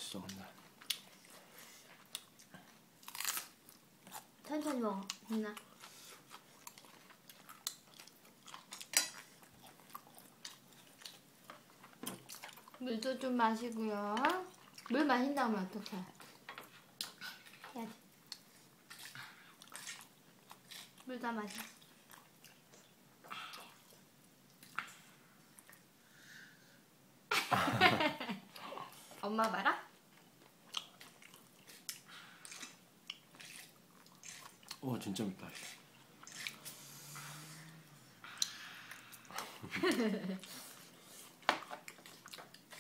맛있어 근데. 천천히 먹어. 누나. 물도 좀 마시고요. 물 마신 다음에 어떡해? 해야지. 물 다 마셔. 엄마 봐라. 오 진짜 맵다.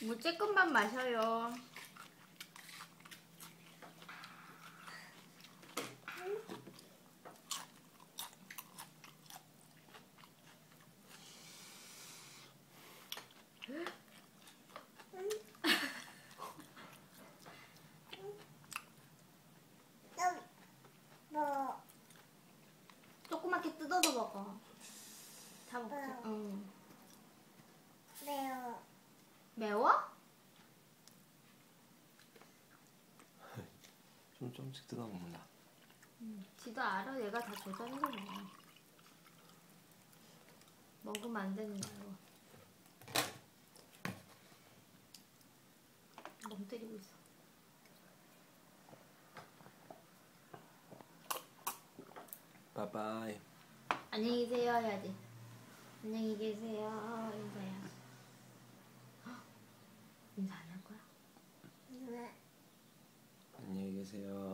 물 조금만 마셔요. 조그맣게 뜯어서 먹어. 다 먹자. 응. 매워. 매워? 좀씩 뜯어 먹는다. 지도 알아. 얘가 다 조절해서 먹어. 먹으면 안 되는 거. 멍 때리고 있어. 바이바이. 안녕히 계세요 해야지. 안녕히 계세요. 인사야. 인사 안 할 거야? 네. 안녕히 계세요.